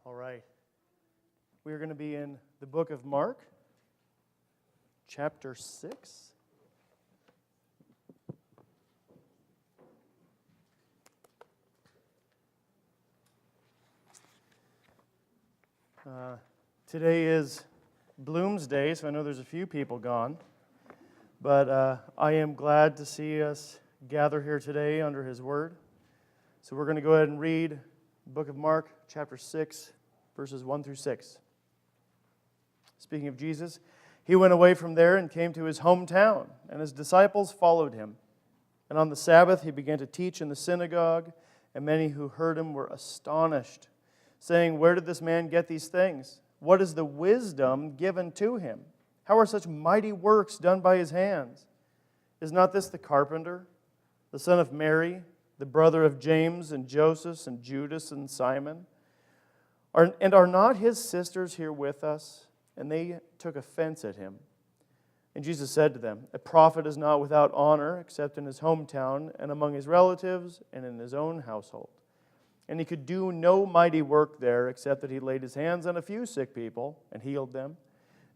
All right. We are going to be in the book of Mark, chapter 6. Today is Bloomsday, so I know there's a few people gone. But I am glad to see us gather here today under His Word. So we're going to go ahead and read the book of Mark, chapter 6, verses 1 through 6. Speaking of Jesus, He went away from there and came to His hometown, and His disciples followed Him. And on the Sabbath He began to teach in the synagogue, and many who heard Him were astonished, saying, "Where did this man get these things? What is the wisdom given to Him? How are such mighty works done by His hands? Is not this the carpenter, the son of Mary, the brother of James and Joseph and Judas and Simon? And are not his sisters here with us?" And they took offense at Him. And Jesus said to them, "A prophet is not without honor except in his hometown and among his relatives and in his own household." And He could do no mighty work there except that He laid His hands on a few sick people and healed them.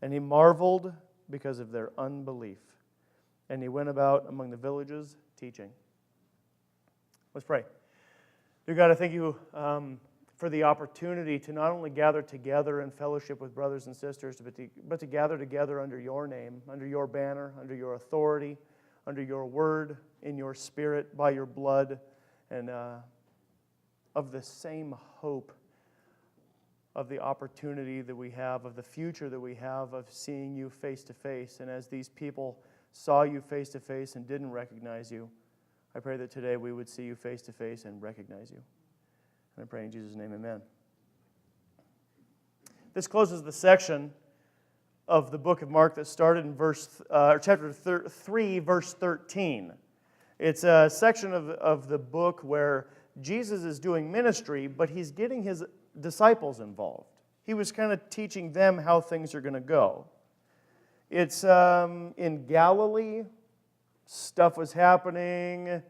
And He marveled because of their unbelief. And He went about among the villages teaching. Let's pray. Dear God, I thank You for the opportunity to not only gather together in fellowship with brothers and sisters, but to gather together under Your name, under Your banner, under Your authority, under Your word, in Your Spirit, by Your blood, and of the same hope of the opportunity that we have, of the future that we have of seeing You face to face. And as these people saw You face to face and didn't recognize You, I pray that today we would see You face to face and recognize You. And I pray in Jesus' name, amen. This closes the section of the book of Mark that started in chapter 3, verse 13. It's a section of the book where Jesus is doing ministry, but He's getting His disciples involved. He was kind of teaching them how things are going to go. It's in Galilee. Stuff was happening.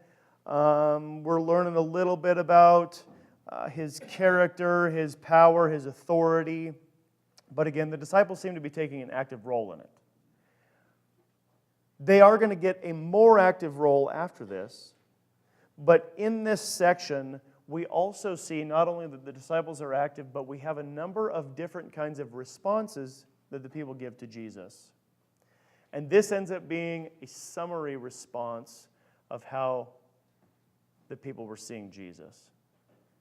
We're learning a little bit about His character, His power, His authority. But again, the disciples seem to be taking an active role in it. They are going to get a more active role after this. But in this section, we also see not only that the disciples are active, but we have a number of different kinds of responses that the people give to Jesus. And this ends up being a summary response of how the people were seeing Jesus.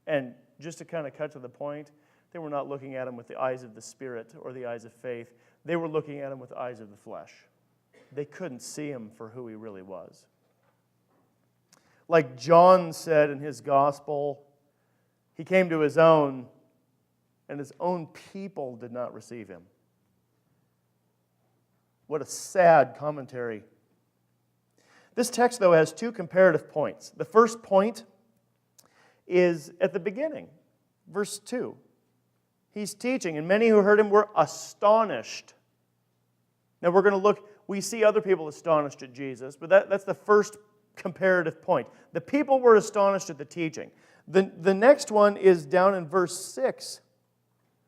And just to kind of cut to the point, they were not looking at Him with the eyes of the Spirit or the eyes of faith. They were looking at Him with the eyes of the flesh. They couldn't see Him for who He really was. Like John said in his gospel, He came to His own, and His own people did not receive Him. What a sad commentary. This text, though, has two comparative points. The first point is at the beginning, verse 2. He's teaching, and many who heard Him were astonished. Now we're going to look, we see other people astonished at Jesus, but that's the first comparative point. The people were astonished at the teaching. The next one is down in verse 6.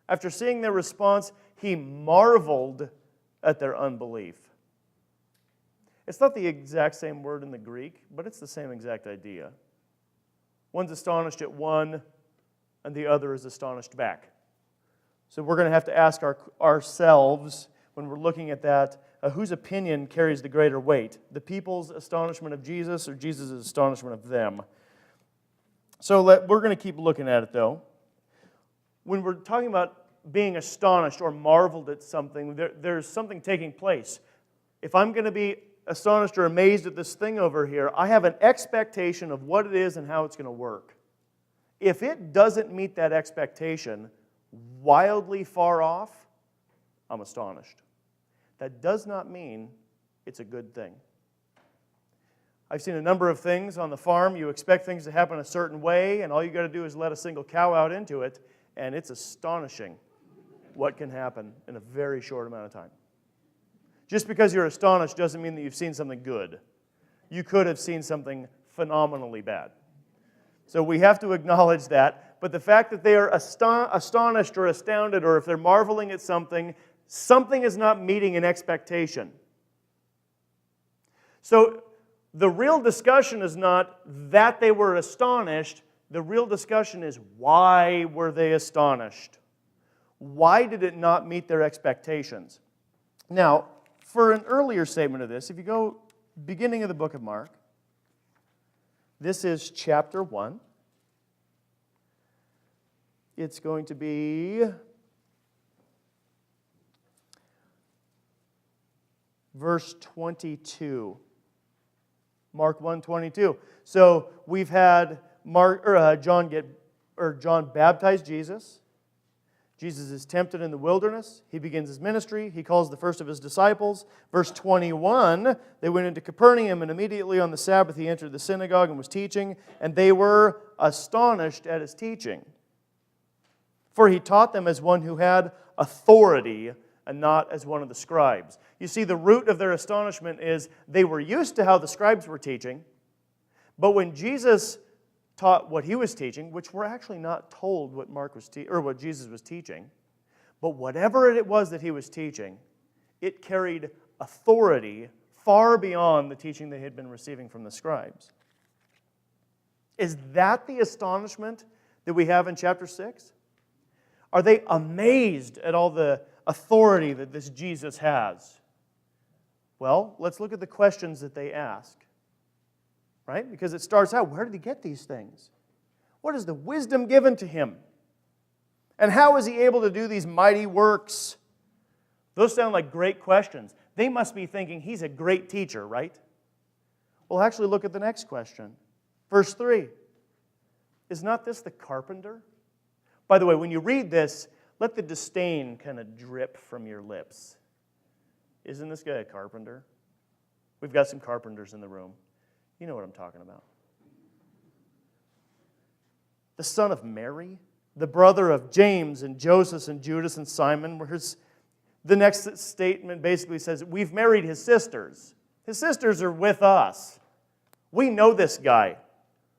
After seeing their response, He marveled at their unbelief. It's not the exact same word in the Greek, but it's the same exact idea. One's astonished at one, and the other is astonished back. So we're going to have to ask ourselves, when we're looking at that, whose opinion carries the greater weight? The people's astonishment of Jesus or Jesus' astonishment of them? So we're going to keep looking at it, though. When we're talking about being astonished or marveled at something, there's something taking place. If I'm going to be astonished or amazed at this thing over here, I have an expectation of what it is and how it's going to work. If it doesn't meet that expectation, wildly far off, I'm astonished. That does not mean it's a good thing. I've seen a number of things on the farm. You expect things to happen a certain way, and all you got to do is let a single cow out into it, and it's astonishing what can happen in a very short amount of time. Just because you're astonished doesn't mean that you've seen something good. You could have seen something phenomenally bad. So we have to acknowledge that. but the fact that they are astonished or astounded, or if they're marveling at something, something is not meeting an expectation. So the real discussion is not that they were astonished. The real discussion is, why were they astonished? Why did it not meet their expectations? Now, for an earlier statement of this, if you go beginning of the book of Mark, this is chapter 1. It's going to be verse 22. Mark 1:22. So we've had John baptize Jesus. Jesus is tempted in the wilderness. He begins his ministry. He calls the first of his disciples. Verse 21, they went into Capernaum, and immediately on the Sabbath he entered the synagogue and was teaching, and they were astonished at his teaching. For he taught them as one who had authority and not as one of the scribes. You see, the root of their astonishment is they were used to how the scribes were teaching, but when Jesus taught what he was teaching, which we're actually not told what what Jesus was teaching, but whatever it was that he was teaching, it carried authority far beyond the teaching they had been receiving from the scribes. Is that the astonishment that we have in chapter 6? Are they amazed at all the authority that this Jesus has? Well, let's look at the questions that they ask. Right? Because it starts out, where did he get these things? What is the wisdom given to him? And how is he able to do these mighty works? Those sound like great questions. They must be thinking he's a great teacher, right? Well, actually look at the next question. Verse 3. Is not this the carpenter? By the way, when you read this, let the disdain kind of drip from your lips. Isn't this guy a carpenter? We've got some carpenters in the room. You know what I'm talking about. The son of Mary, the brother of James and Joseph and Judas and Simon. The next statement basically says, we've married his sisters. His sisters are with us. We know this guy.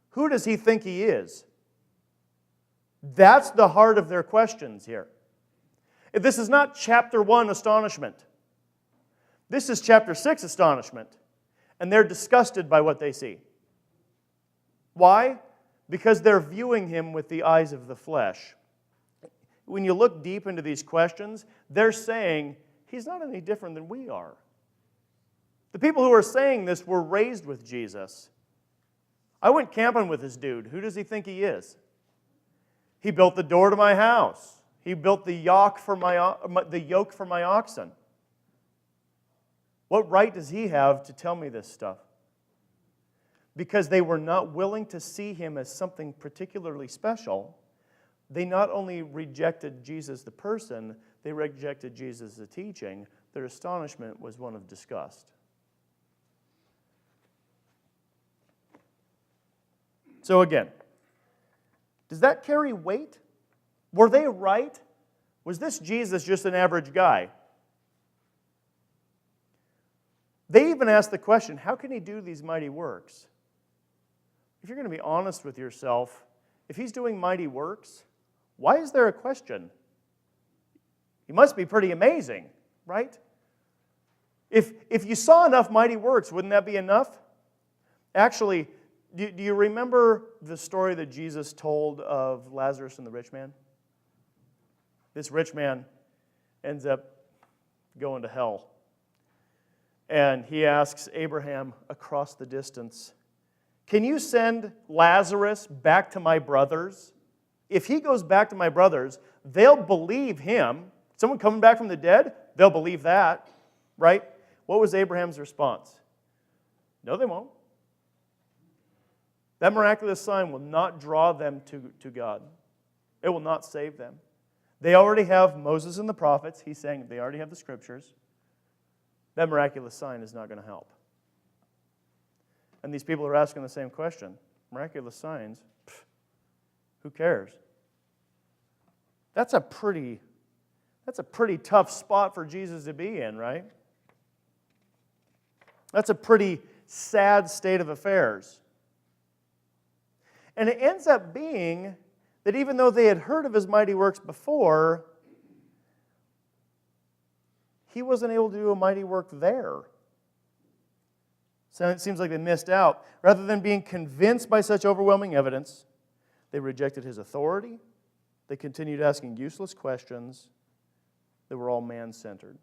Who does he think he is? That's the heart of their questions here. This is not chapter 1 astonishment. This is chapter 6 astonishment. And they're disgusted by what they see. Why? Because they're viewing him with the eyes of the flesh. When you look deep into these questions, they're saying, he's not any different than we are. The people who are saying this were raised with Jesus. I went camping with this dude. Who does he think he is? He built the door to my house. He built the yoke for my oxen. What right does he have to tell me this stuff? Because they were not willing to see him as something particularly special, they not only rejected Jesus the person, they rejected Jesus the teaching. Their astonishment was one of disgust. So again, does that carry weight? Were they right? Was this Jesus just an average guy? They even asked the question, how can he do these mighty works? If you're going to be honest with yourself, if he's doing mighty works, why is there a question? He must be pretty amazing, right? If you saw enough mighty works, wouldn't that be enough? Actually, do you remember the story that Jesus told of Lazarus and the rich man? This rich man ends up going to hell. And he asks Abraham across the distance, can you send Lazarus back to my brothers? If he goes back to my brothers, they'll believe him. Someone coming back from the dead, they'll believe that, right? What was Abraham's response? No, they won't. That miraculous sign will not draw them to God. It will not save them. They already have Moses and the prophets. He's saying they already have the scriptures. That miraculous sign is not going to help. And these people are asking the same question. Miraculous signs, who cares? That's a pretty tough spot for Jesus to be in, right? That's a pretty sad state of affairs. And it ends up being that even though they had heard of his mighty works before, he wasn't able to do a mighty work there. So it seems like they missed out. Rather than being convinced by such overwhelming evidence, they rejected his authority. They continued asking useless questions that were all man-centered.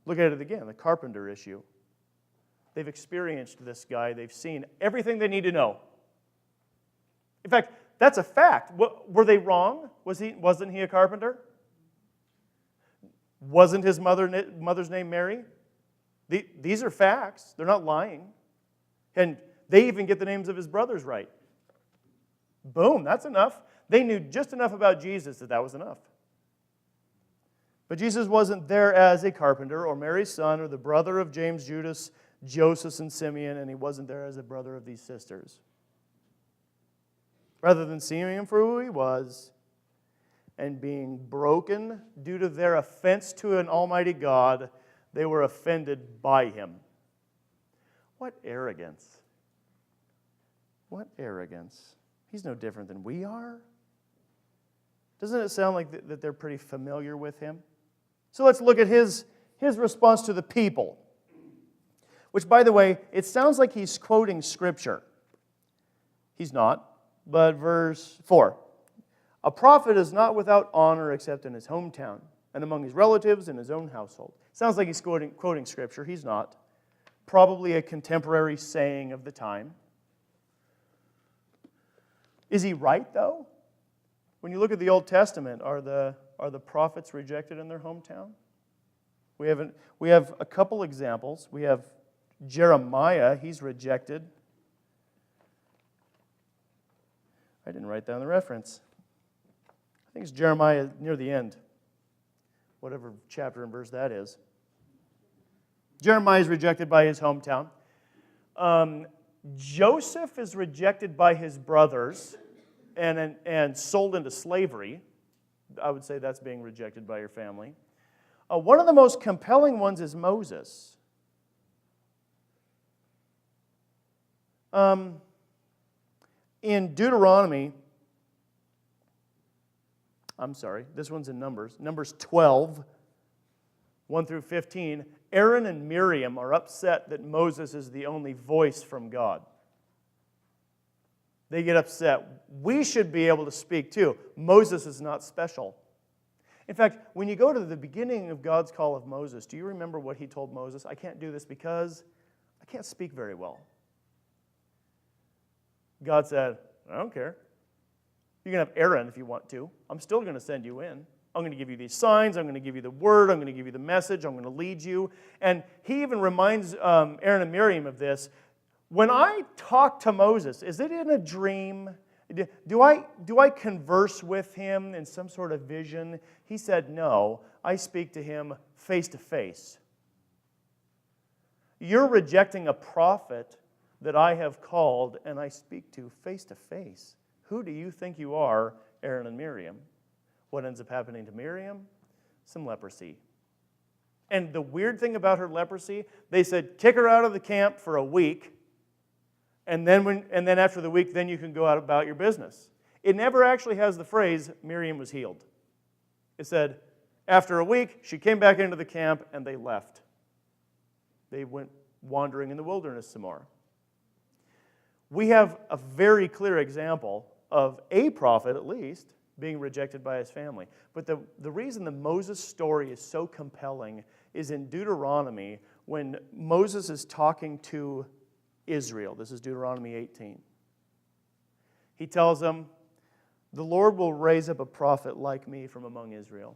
Look at it again, the carpenter issue. They've experienced this guy. They've seen everything they need to know. In fact, that's a fact. Were they wrong? Wasn't he a carpenter? Wasn't his mother's name Mary? These are facts. They're not lying. And they even get the names of his brothers right. Boom, that's enough. They knew just enough about Jesus that was enough. But Jesus wasn't there as a carpenter or Mary's son or the brother of James, Judas, Joseph, and Simeon, and he wasn't there as a brother of these sisters. Rather than seeing him for who he was and being broken due to their offense to an almighty God, they were offended by him. What arrogance. What arrogance. He's no different than we are. Doesn't it sound like that they're pretty familiar with him? So let's look at his response to the people. Which, by the way, it sounds like he's quoting Scripture. He's not, but verse 4. A prophet is not without honor except in his hometown and among his relatives and his own household. Sounds like he's quoting Scripture. He's not. Probably a contemporary saying of the time. Is he right, though? When you look at the Old Testament, are the prophets rejected in their hometown? We have a couple examples. We have Jeremiah, he's rejected. I didn't write down the reference. I think it's Jeremiah near the end, whatever chapter and verse that is. Jeremiah is rejected by his hometown. Joseph is rejected by his brothers and sold into slavery. I would say that's being rejected by your family. One of the most compelling ones is Moses. In Deuteronomy, this one's in Numbers 12, 1 through 15, Aaron and Miriam are upset that Moses is the only voice from God. They get upset. We should be able to speak too. Moses is not special. In fact, when you go to the beginning of God's call of Moses, do you remember what he told Moses? I can't do this because I can't speak very well. God said, I don't care. You can have Aaron if you want to. I'm still going to send you in. I'm going to give you these signs. I'm going to give you the word. I'm going to give you the message. I'm going to lead you. And he even reminds Aaron and Miriam of this. When I talk to Moses, is it in a dream? Do I converse with him in some sort of vision? He said, no. I speak to him face to face. You're rejecting a prophet that I have called and I speak to face to face. Who do you think you are, Aaron and Miriam? What ends up happening to Miriam? Some leprosy. And the weird thing about her leprosy, they said, kick her out of the camp for a week, and then after the week, then you can go out about your business. It never actually has the phrase, Miriam was healed. It said, after a week, she came back into the camp, and they left. They went wandering in the wilderness some more. We have a very clear example of a prophet, at least, being rejected by his family. But the reason the Moses story is so compelling is in Deuteronomy when Moses is talking to Israel. This is Deuteronomy 18. He tells them, the Lord will raise up a prophet like me from among Israel.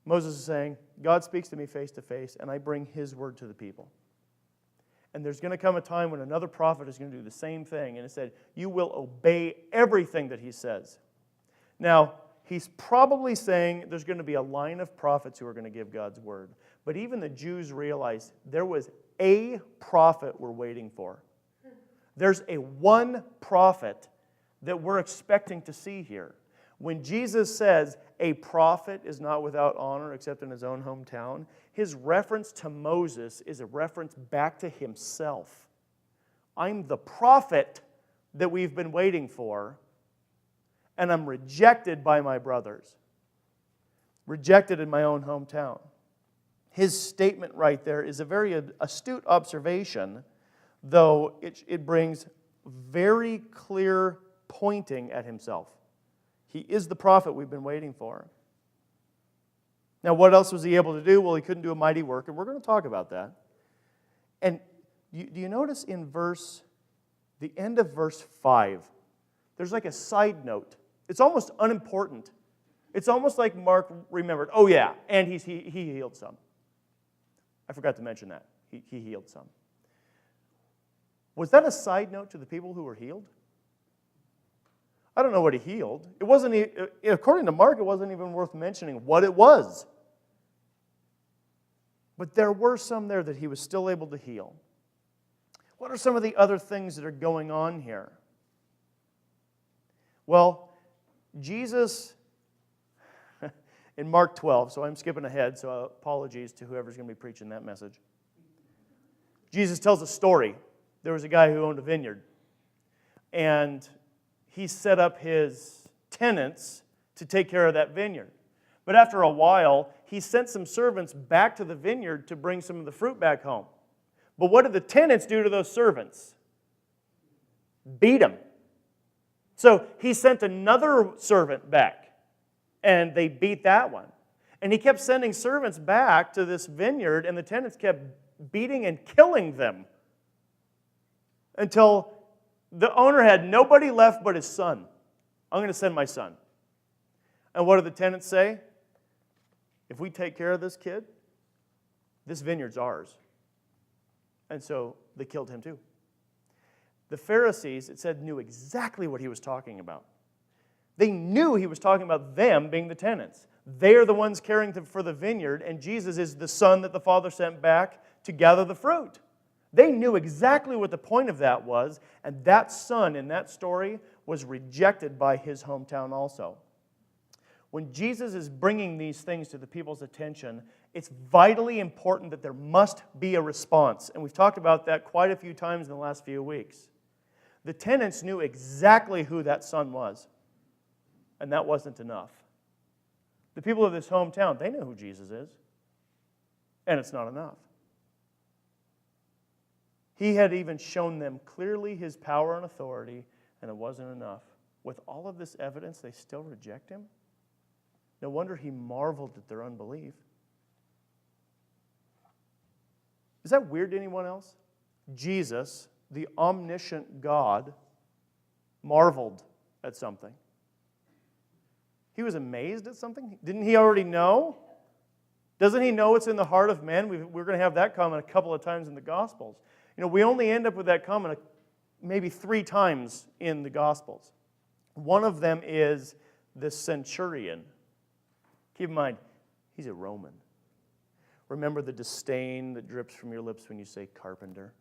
Moses is saying, God speaks to me face to face, and I bring his word to the people. And there's going to come a time when another prophet is going to do the same thing. And it said, you will obey everything that he says. Now, he's probably saying there's going to be a line of prophets who are going to give God's word. But even the Jews realized there was a prophet we're waiting for. There's a one prophet that we're expecting to see here. When Jesus says a prophet is not without honor except in his own hometown, his reference to Moses is a reference back to himself. I'm the prophet that we've been waiting for, and I'm rejected by my brothers. Rejected in my own hometown. His statement right there is a very astute observation, though it brings very clear pointing at himself. He is the prophet we've been waiting for. Now, what else was he able to do? Well, he couldn't do a mighty work, and we're going to talk about that. And do you notice in the end of verse 5, there's like a side note. It's almost unimportant. It's almost like Mark remembered, oh yeah, and he healed some. I forgot to mention that. He healed some. Was that a side note to the people who were healed? I don't know what he healed. It wasn't, according to Mark, it wasn't even worth mentioning what it was. But there were some there that he was still able to heal. What are some of the other things that are going on here? Well, Jesus, in Mark 12, so I'm skipping ahead, so apologies to whoever's going to be preaching that message. Jesus tells a story. There was a guy who owned a vineyard, and he set up his tenants to take care of that vineyard. But after a while, he sent some servants back to the vineyard to bring some of the fruit back home. But what did the tenants do to those servants? Beat them. So he sent another servant back, and they beat that one. And he kept sending servants back to this vineyard, and the tenants kept beating and killing them until the owner had nobody left but his son. I'm going to send my son. And what do the tenants say? If we take care of this kid, this vineyard's ours. And so they killed him too. The Pharisees, it said, knew exactly what he was talking about. They knew he was talking about them being the tenants. They are the ones caring for the vineyard, and Jesus is the son that the Father sent back to gather the fruit. They knew exactly what the point of that was, and that son in that story was rejected by his hometown also. When Jesus is bringing these things to the people's attention, it's vitally important that there must be a response. And we've talked about that quite a few times in the last few weeks. The tenants knew exactly who that son was, and that wasn't enough. The people of this hometown, they know who Jesus is, and it's not enough. He had even shown them clearly his power and authority, and it wasn't enough. With all of this evidence, they still reject him? No wonder he marveled at their unbelief. Is that weird to anyone else? Jesus, the omniscient God, marveled at something. He was amazed at something? Didn't he already know? Doesn't he know what's in the heart of men? We're going to have that comment a couple of times in the Gospels. You know, we only end up with that comment maybe 3 times in the Gospels. One of them is the centurion. Keep in mind, he's a Roman. Remember the disdain that drips from your lips when you say carpenter?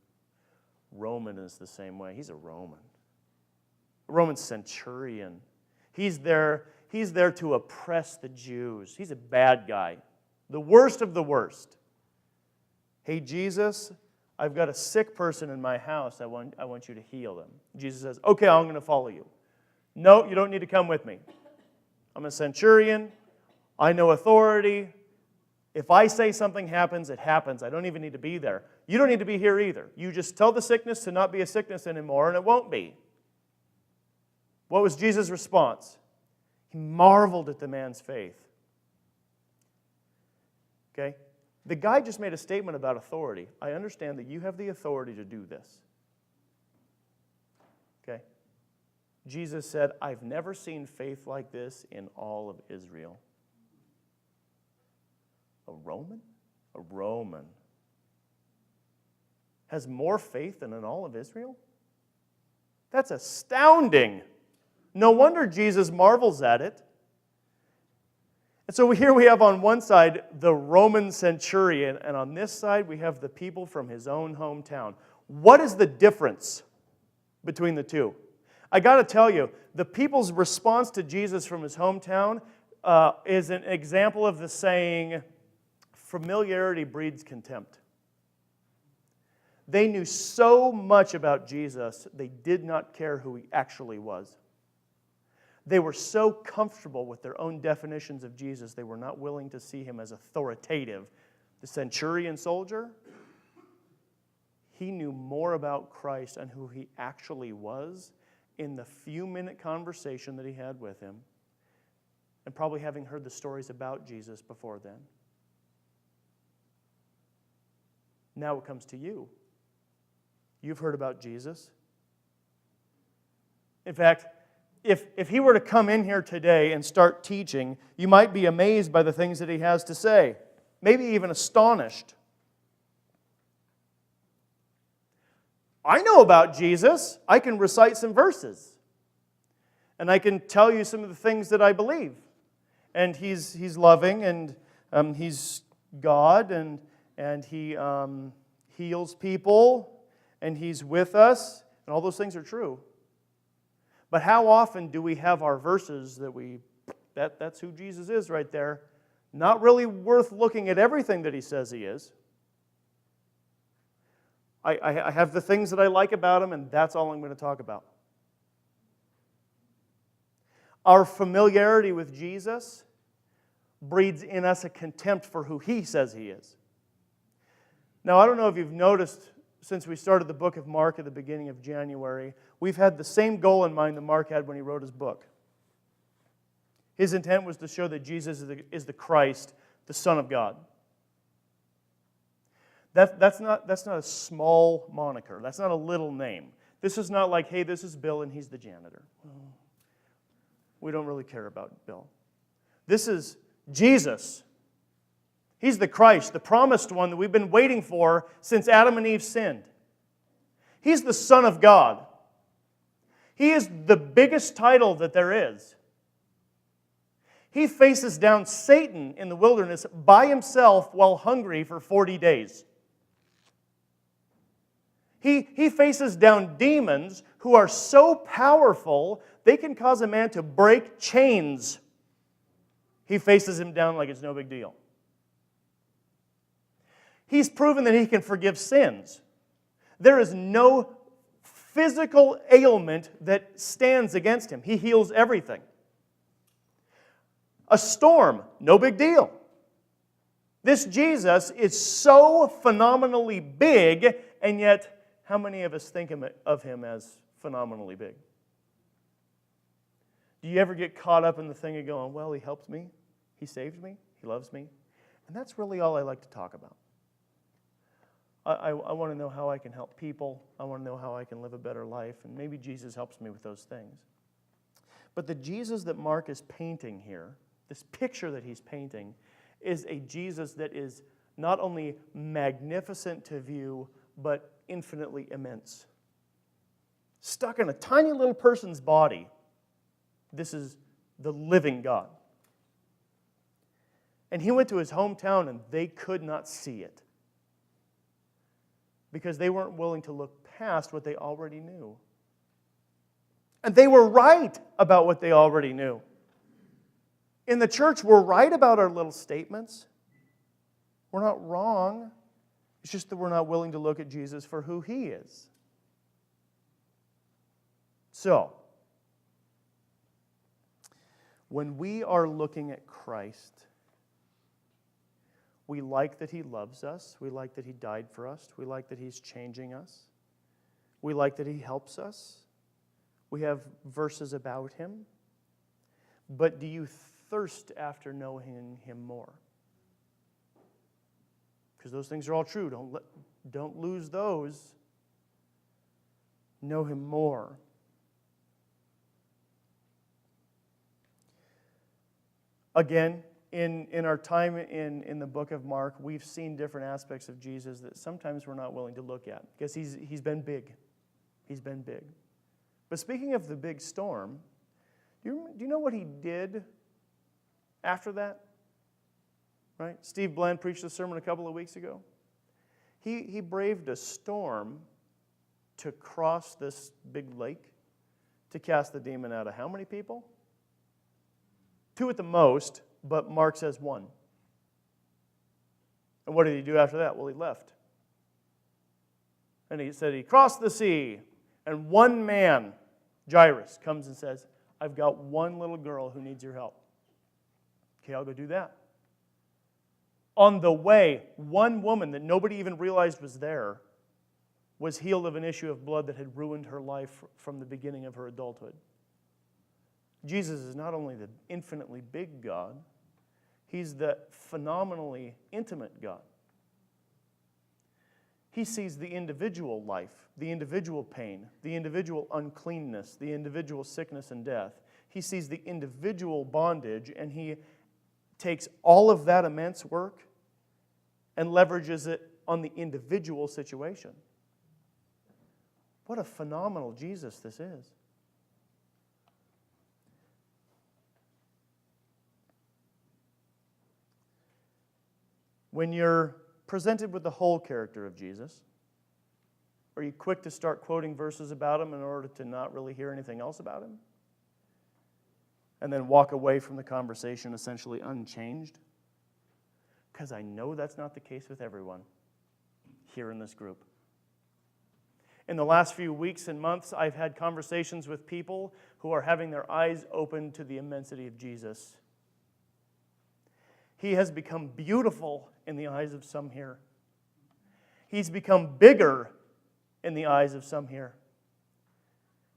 Roman is the same way. He's a Roman. A Roman centurion. He's there to oppress the Jews. He's a bad guy. The worst of the worst. Hey, Jesus, I've got a sick person in my house. I want you to heal them. Jesus says, okay, I'm going to follow you. No, you don't need to come with me. I'm a centurion. I know authority. If I say something happens, it happens. I don't even need to be there. You don't need to be here either. You just tell the sickness to not be a sickness anymore, and it won't be. What was Jesus' response? He marveled at the man's faith. Okay? The guy just made a statement about authority. I understand that you have the authority to do this. Okay? Jesus said, I've never seen faith like this in all of Israel. A Roman? A Roman has more faith than in all of Israel? That's astounding. No wonder Jesus marvels at it. And so here we have on one side the Roman centurion, and on this side we have the people from his own hometown. What is the difference between the two? I got to tell you, the people's response to Jesus from his hometown is an example of the saying, familiarity breeds contempt. They knew so much about Jesus, they did not care who he actually was. They were so comfortable with their own definitions of Jesus, they were not willing to see him as authoritative. The centurion soldier, he knew more about Christ and who he actually was in the few-minute conversation that he had with him, and probably having heard the stories about Jesus before then. Now it comes to you. You've heard about Jesus. In fact, if he were to come in here today and start teaching, you might be amazed by the things that he has to say, maybe even astonished. I know about Jesus. I can recite some verses. And I can tell you some of the things that I believe. And he's loving, and he's God, and he heals people, and he's with us, and all those things are true. But how often do we have our verses that's who Jesus is right there, not really worth looking at everything that he says he is? I have the things that I like about him, and that's all I'm going to talk about. Our familiarity with Jesus breeds in us a contempt for who he says he is. Now, I don't know if you've noticed, since we started the book of Mark at the beginning of January, we've had the same goal in mind that Mark had when he wrote his book. His intent was to show that Jesus is the Christ, the Son of God. That's not a small moniker. That's not a little name. This is not like, hey, this is Bill and he's the janitor. We don't really care about Bill. This is Jesus. He's the Christ, the promised one that we've been waiting for since Adam and Eve sinned. He's the Son of God. He is the biggest title that there is. He faces down Satan in the wilderness by himself while hungry for 40 days. He faces down demons who are so powerful they can cause a man to break chains. He faces him down like it's no big deal. He's proven that he can forgive sins. There is no physical ailment that stands against him. He heals everything. A storm, no big deal. This Jesus is so phenomenally big, and yet how many of us think of him as phenomenally big? Do you ever get caught up in the thing of going, well, he helped me, he saved me, he loves me? And that's really all I like to talk about. I want to know how I can help people. I want to know how I can live a better life. And maybe Jesus helps me with those things. But the Jesus that Mark is painting here, this picture that he's painting, is a Jesus that is not only magnificent to view, but infinitely immense. Stuck in a tiny little person's body, this is the living God. And he went to his hometown and they could not see it, because they weren't willing to look past what they already knew. And they were right about what they already knew. In the church, we're right about our little statements. We're not wrong. It's just that we're not willing to look at Jesus for who he is. So, when we are looking at Christ, we like that he loves us. We like that he died for us. We like that he's changing us. We like that he helps us. We have verses about him. But do you thirst after knowing him more? Because those things are all true. Don't lose those. Know him more. Again, in our time in the book of Mark, we've seen different aspects of Jesus that sometimes we're not willing to look at, because he's been big. He's been big. But speaking of the big storm, do you know what he did after that? Right? Steve Bland preached a sermon a couple of weeks ago. He braved a storm to cross this big lake to cast the demon out of how many people? 2 at the most, but Mark says 1. And what did he do after that? Well, he left. And he said he crossed the sea, and one man, Jairus, comes and says, I've got one little girl who needs your help. Okay, I'll go do that. On the way, one woman that nobody even realized was there was healed of an issue of blood that had ruined her life from the beginning of her adulthood. Jesus is not only the infinitely big God, he's the phenomenally intimate God. He sees the individual life, the individual pain, the individual uncleanness, the individual sickness and death. He sees the individual bondage, and he takes all of that immense work and leverages it on the individual situation. What a phenomenal Jesus this is. When you're presented with the whole character of Jesus, are you quick to start quoting verses about him in order to not really hear anything else about him? And then walk away from the conversation essentially unchanged? Because I know that's not the case with everyone here in this group. In the last few weeks and months, I've had conversations with people who are having their eyes opened to the immensity of Jesus. He has become beautiful in the eyes of some here. He's become bigger in the eyes of some here.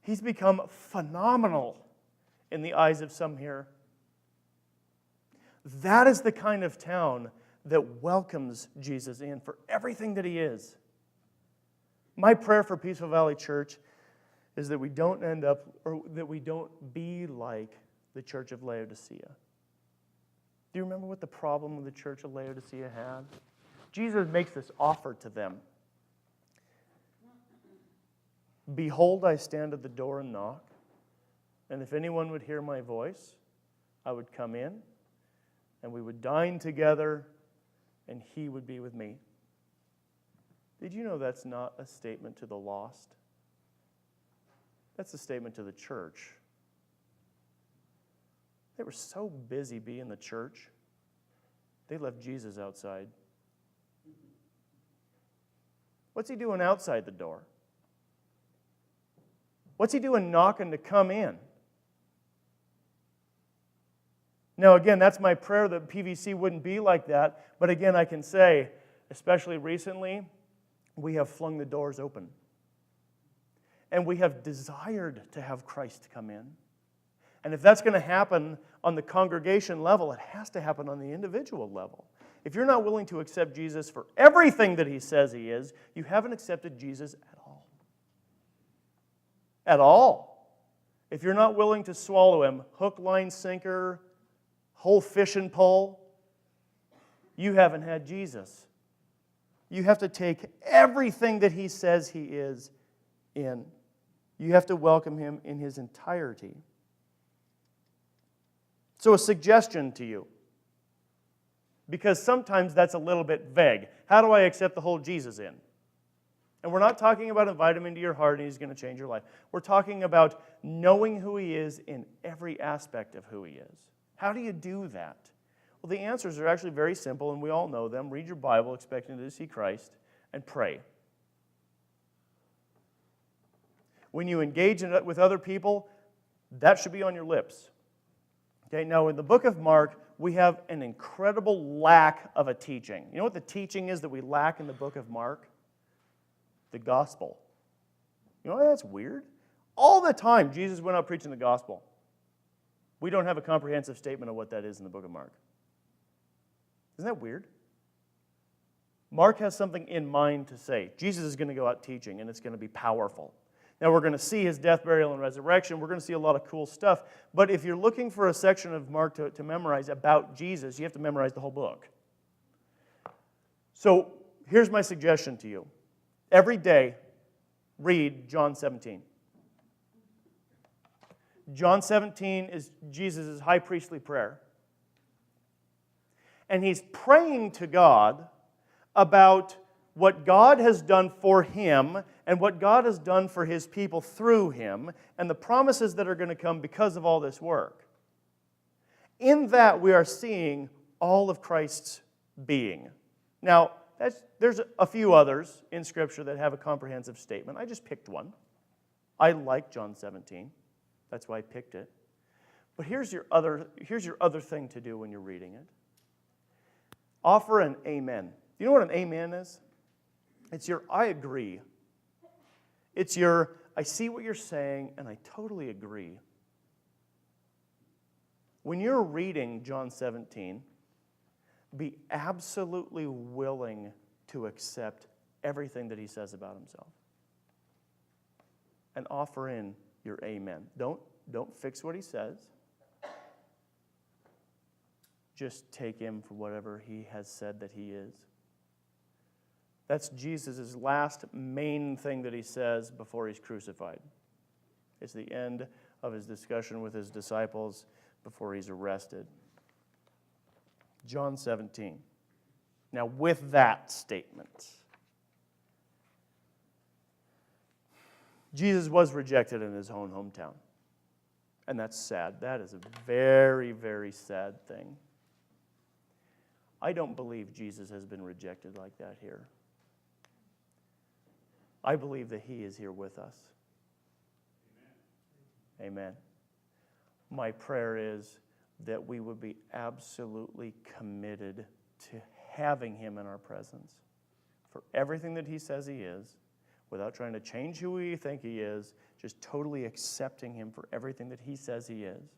He's become phenomenal in the eyes of some here. That is the kind of town that welcomes Jesus in for everything that he is. My prayer for Peaceful Valley Church is that we don't end up, or that we don't be like the Church of Laodicea. Do you remember what the problem with the Church of Laodicea had? Jesus makes this offer to them. Behold, I stand at the door and knock, and if anyone would hear my voice, I would come in, and we would dine together, and he would be with me. Did you know that's not a statement to the lost? That's a statement to the church. They were so busy being the church, they left Jesus outside. What's he doing outside the door? What's he doing knocking to come in? Now, again, that's my prayer that PVC wouldn't be like that. But again, I can say, especially recently, we have flung the doors open. And we have desired to have Christ come in. And if that's going to happen on the congregation level, it has to happen on the individual level. If you're not willing to accept Jesus for everything that he says he is, you haven't accepted Jesus at all. At all. If you're not willing to swallow him, hook, line, sinker, whole fishing pole, you haven't had Jesus. You have to take everything that he says he is in. You have to welcome him in his entirety. So a suggestion to you, because sometimes that's a little bit vague. How do I accept the whole Jesus in? And we're not talking about invite him into your heart and he's going to change your life. We're talking about knowing who he is in every aspect of who he is. How do you do that? Well, the answers are actually very simple, and we all know them. Read your Bible expecting to see Christ, and pray. When you engage with other people, that should be on your lips. Okay, now in the book of Mark, we have an incredible lack of a teaching. You know what the teaching is that we lack in the book of Mark? The gospel. You know why that's weird? All the time, Jesus went out preaching the gospel. We don't have a comprehensive statement of what that is in the book of Mark. Isn't that weird? Mark has something in mind to say. Jesus is going to go out teaching, and it's going to be powerful. Now, we're going to see his death, burial, and resurrection. We're going to see a lot of cool stuff. But if you're looking for a section of Mark to memorize about Jesus, you have to memorize the whole book. So here's my suggestion to you. Every day, read John 17. John 17 is Jesus' high priestly prayer. And he's praying to God about what God has done for him and what God has done for his people through him and the promises that are going to come because of all this work. In that, we are seeing all of Christ's being. Now, There's a few others in Scripture that have a comprehensive statement. I just picked one. I like John 17. That's why I picked it. But here's your other thing to do when you're reading it. Offer an amen. You know what an amen is? It's your I agree. It's your I see what you're saying and I totally agree. When you're reading John 17, be absolutely willing to accept everything that he says about himself. And offer in your amen. Don't fix what he says. Just take him for whatever he has said that he is. That's Jesus' last main thing that he says before he's crucified. It's the end of his discussion with his disciples before he's arrested. John 17. Now, with that statement, Jesus was rejected in his own hometown. And that's sad. That is a very, very sad thing. I don't believe Jesus has been rejected like that here. I believe that he is here with us. Amen. Amen. My prayer is that we would be absolutely committed to having him in our presence for everything that he says he is, without trying to change who we think he is, just totally accepting him for everything that he says he is.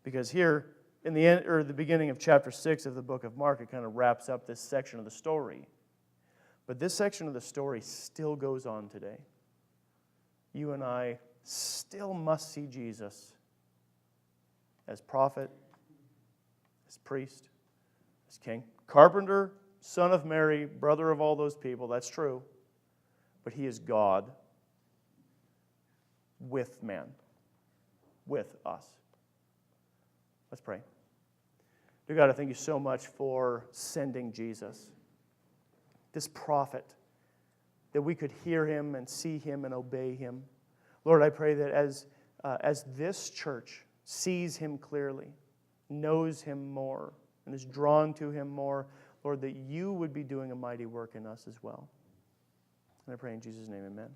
Because here, in the end, or the beginning of chapter 6 of the book of Mark, it kind of wraps up this section of the story. But this section of the story still goes on today. You and I still must see Jesus as prophet, as priest, as king. Carpenter, son of Mary, brother of all those people, that's true. But he is God with man, with us. Let's pray. Dear God, I thank you so much for sending Jesus, this prophet, that we could hear him and see him and obey him. Lord, I pray that as this church sees him clearly, knows him more, and is drawn to him more, Lord, that you would be doing a mighty work in us as well. And I pray in Jesus' name, amen.